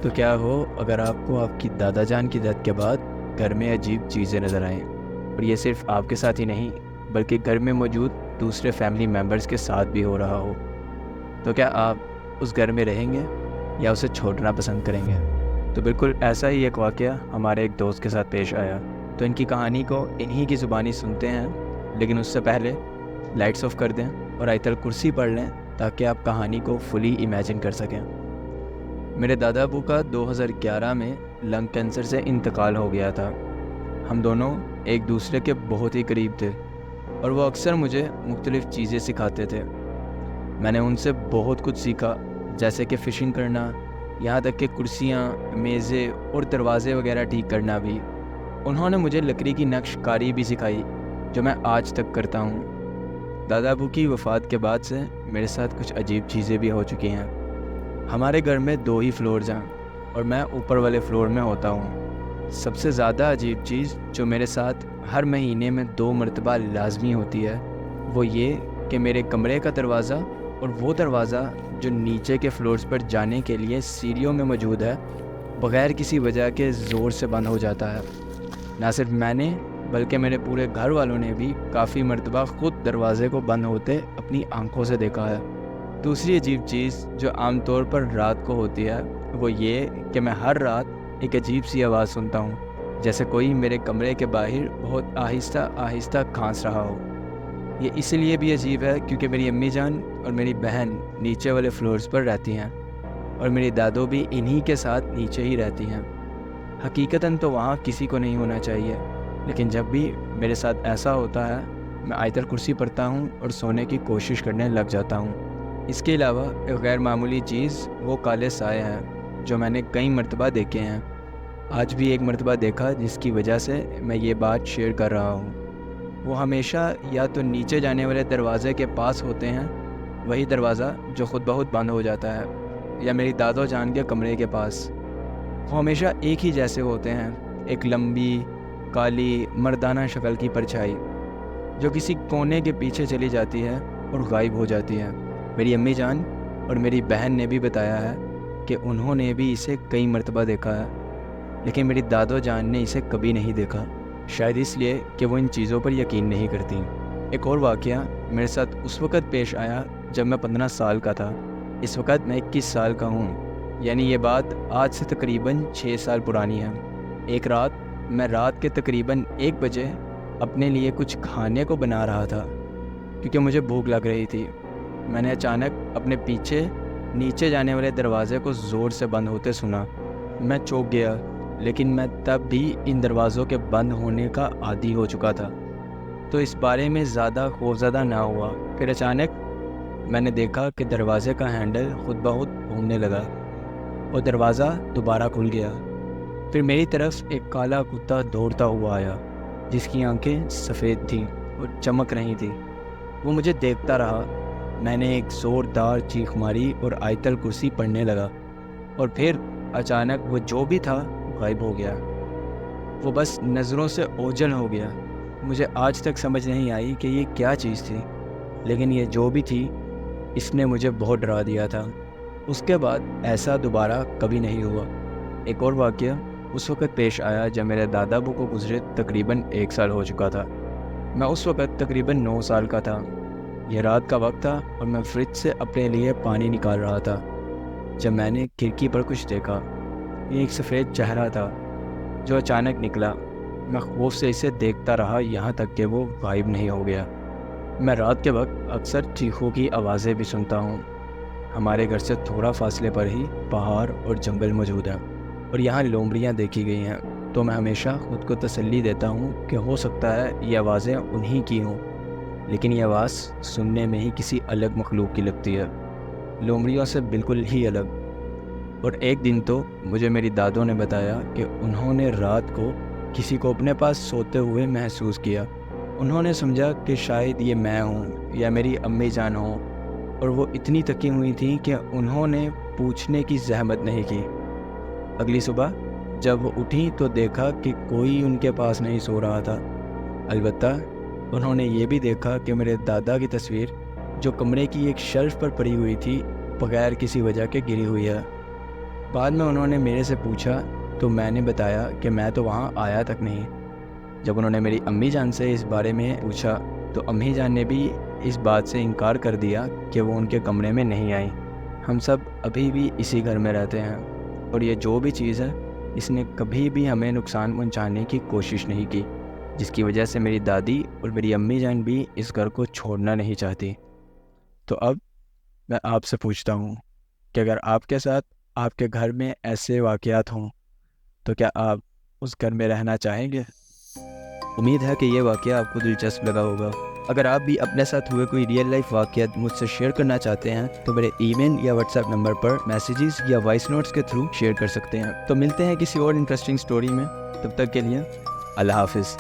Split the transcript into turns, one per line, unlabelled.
تو کیا ہو اگر آپ کو آپ کی دادا جان کی ڈیتھ کے بعد گھر میں عجیب چیزیں نظر آئیں، اور یہ صرف آپ کے ساتھ ہی نہیں بلکہ گھر میں موجود دوسرے فیملی ممبرز کے ساتھ بھی ہو رہا ہو، تو کیا آپ اس گھر میں رہیں گے یا اسے چھوڑنا پسند کریں گے؟ تو بالکل ایسا ہی ایک واقعہ ہمارے ایک دوست کے ساتھ پیش آیا، تو ان کی کہانی کو انہی کی زبانی سنتے ہیں، لیکن اس سے پہلے لائٹس آف کر دیں اور آیت الکرسی پڑھ لیں تاکہ آپ کہانی کو فلی امیجن کر سکیں۔ میرے دادا ابو کا 2011 میں لنگ کینسر سے انتقال ہو گیا تھا۔ ہم دونوں ایک دوسرے کے بہت ہی قریب تھے اور وہ اکثر مجھے مختلف چیزیں سکھاتے تھے۔ میں نے ان سے بہت کچھ سیکھا، جیسے کہ فشنگ کرنا، یہاں تک کہ کرسیاں، میزیں اور دروازے وغیرہ ٹھیک کرنا بھی۔ انہوں نے مجھے لکڑی کی نقش کاری بھی سکھائی، جو میں آج تک کرتا ہوں۔ دادا ابو کی وفات کے بعد سے میرے ساتھ کچھ عجیب چیزیں بھی ہو چکی ہیں۔ ہمارے گھر میں 2 ہی فلورز ہیں اور میں اوپر والے فلور میں ہوتا ہوں۔ سب سے زیادہ عجیب چیز جو میرے ساتھ ہر مہینے میں 2 مرتبہ لازمی ہوتی ہے وہ یہ کہ میرے کمرے کا دروازہ اور وہ دروازہ جو نیچے کے فلورز پر جانے کے لیے سیڑھیوں میں موجود ہے، بغیر کسی وجہ کے زور سے بند ہو جاتا ہے۔ نہ صرف میں نے بلکہ میرے پورے گھر والوں نے بھی کافی مرتبہ خود دروازے کو بند ہوتے اپنی آنکھوں سے دیکھا ہے۔ دوسری عجیب چیز جو عام طور پر رات کو ہوتی ہے وہ یہ کہ میں ہر رات ایک عجیب سی آواز سنتا ہوں، جیسے کوئی میرے کمرے کے باہر بہت آہستہ آہستہ کھانس رہا ہو۔ یہ اس لیے بھی عجیب ہے کیونکہ میری امی جان اور میری بہن نیچے والے فلورز پر رہتی ہیں اور میری دادو بھی انہی کے ساتھ نیچے ہی رہتی ہیں۔ حقیقتاً تو وہاں کسی کو نہیں ہونا چاہیے، لیکن جب بھی میرے ساتھ ایسا ہوتا ہے میں آیت الکرسی پڑھتا ہوں اور سونے کی کوشش کرنے لگ جاتا ہوں۔ اس کے علاوہ ایک غیر معمولی چیز وہ کالے سائے ہیں جو میں نے کئی مرتبہ دیکھے ہیں۔ آج بھی ایک مرتبہ دیکھا جس کی وجہ سے میں یہ بات شیئر کر رہا ہوں۔ وہ ہمیشہ یا تو نیچے جانے والے دروازے کے پاس ہوتے ہیں، وہی دروازہ جو خود بہت بند ہو جاتا ہے، یا میری دادو جان کے کمرے کے پاس۔ وہ ہمیشہ ایک ہی جیسے ہوتے ہیں، ایک لمبی کالی مردانہ شکل کی پرچھائی جو کسی کونے کے پیچھے چلی جاتی ہے اور غائب ہو جاتی ہے۔ میری امی جان اور میری بہن نے بھی بتایا ہے کہ انہوں نے بھی اسے کئی مرتبہ دیکھا ہے، لیکن میری دادو جان نے اسے کبھی نہیں دیکھا، شاید اس لیے کہ وہ ان چیزوں پر یقین نہیں کرتی۔ ایک اور واقعہ میرے ساتھ اس وقت پیش آیا جب میں 15 سال کا تھا۔ اس وقت میں 21 سال کا ہوں، یعنی یہ بات آج سے تقریباً 6 سال پرانی ہے۔ ایک رات میں رات کے تقریباً 1 بجے اپنے لیے کچھ کھانے کو بنا رہا تھا کیونکہ مجھے بھوک لگ رہی تھی۔ میں نے اچانک اپنے پیچھے نیچے جانے والے دروازے کو زور سے بند ہوتے سنا۔ میں چونک گیا، لیکن میں تب بھی ان دروازوں کے بند ہونے کا عادی ہو چکا تھا، تو اس بارے میں زیادہ خوفزدہ نہ ہوا۔ پھر اچانک میں نے دیکھا کہ دروازے کا ہینڈل خود بخود گھومنے لگا اور دروازہ دوبارہ کھل گیا۔ پھر میری طرف ایک کالا کتا دوڑتا ہوا آیا جس کی آنکھیں سفید تھیں اور چمک رہی تھیں۔ وہ مجھے دیکھتا رہا۔ میں نے ایک زوردار چیخ ماری اور آیت الکرسی پڑھنے لگا، اور پھر اچانک وہ جو بھی تھا غائب ہو گیا۔ وہ بس نظروں سے اوجھل ہو گیا۔ مجھے آج تک سمجھ نہیں آئی کہ یہ کیا چیز تھی، لیکن یہ جو بھی تھی اس نے مجھے بہت ڈرا دیا تھا۔ اس کے بعد ایسا دوبارہ کبھی نہیں ہوا۔ ایک اور واقعہ اس وقت پیش آیا جب میرے دادا ابو کو گزرے تقریباً 1 سال ہو چکا تھا۔ میں اس وقت تقریباً 9 سال کا تھا۔ یہ رات کا وقت تھا اور میں فریج سے اپنے لیے پانی نکال رہا تھا جب میں نے کھڑکی پر کچھ دیکھا۔ یہ ایک سفید چہرہ تھا جو اچانک نکلا۔ میں خوف سے اسے دیکھتا رہا یہاں تک کہ وہ غائب نہیں ہو گیا۔ میں رات کے وقت اکثر چیخوں کی آوازیں بھی سنتا ہوں۔ ہمارے گھر سے تھوڑا فاصلے پر ہی پہاڑ اور جنگل موجود ہیں اور یہاں لومڑیاں دیکھی گئی ہیں، تو میں ہمیشہ خود کو تسلی دیتا ہوں کہ ہو سکتا ہے یہ آوازیں انہی کی ہوں، لیکن یہ آواز سننے میں ہی کسی الگ مخلوق کی لگتی ہے، لومڑیوں سے بالکل ہی الگ۔ اور ایک دن تو مجھے میری دادوں نے بتایا کہ انہوں نے رات کو کسی کو اپنے پاس سوتے ہوئے محسوس کیا۔ انہوں نے سمجھا کہ شاید یہ میں ہوں یا میری امی جان ہوں، اور وہ اتنی تکی ہوئی تھیں کہ انہوں نے پوچھنے کی زحمت نہیں کی۔ اگلی صبح جب وہ اٹھی تو دیکھا کہ کوئی ان کے پاس نہیں سو رہا تھا۔ البتہ انہوں نے یہ بھی دیکھا کہ میرے دادا کی تصویر جو کمرے کی ایک شیلف پر پڑی ہوئی تھی بغیر کسی وجہ کے گری ہوئی ہے۔ بعد میں انہوں نے میرے سے پوچھا تو میں نے بتایا کہ میں تو وہاں آیا تک نہیں۔ جب انہوں نے میری امی جان سے اس بارے میں پوچھا تو امی جان نے بھی اس بات سے انکار کر دیا کہ وہ ان کے کمرے میں نہیں آئیں۔ ہم سب ابھی بھی اسی گھر میں رہتے ہیں اور یہ جو بھی چیز ہے اس نے کبھی بھی ہمیں نقصان پہنچانے کی کوشش نہیں کی، جس کی وجہ سے میری دادی اور میری امی جان بھی اس گھر کو چھوڑنا نہیں چاہتی۔ تو اب میں آپ سے پوچھتا ہوں کہ اگر آپ کے ساتھ آپ کے گھر میں ایسے واقعات ہوں تو کیا آپ اس گھر میں رہنا چاہیں گے؟ امید ہے کہ یہ واقعہ آپ کو دلچسپ لگا ہوگا۔ اگر آپ بھی اپنے ساتھ ہوئے کوئی ریئل لائف واقعات مجھ سے شیئر کرنا چاہتے ہیں تو میرے ای میل یا واٹس ایپ نمبر پر میسیجز یا وائس نوٹس کے تھرو شیئر کر سکتے ہیں۔ تو ملتے ہیں کسی اور انٹرسٹنگ سٹوری میں، تب تک کے لیے اللہ حافظ۔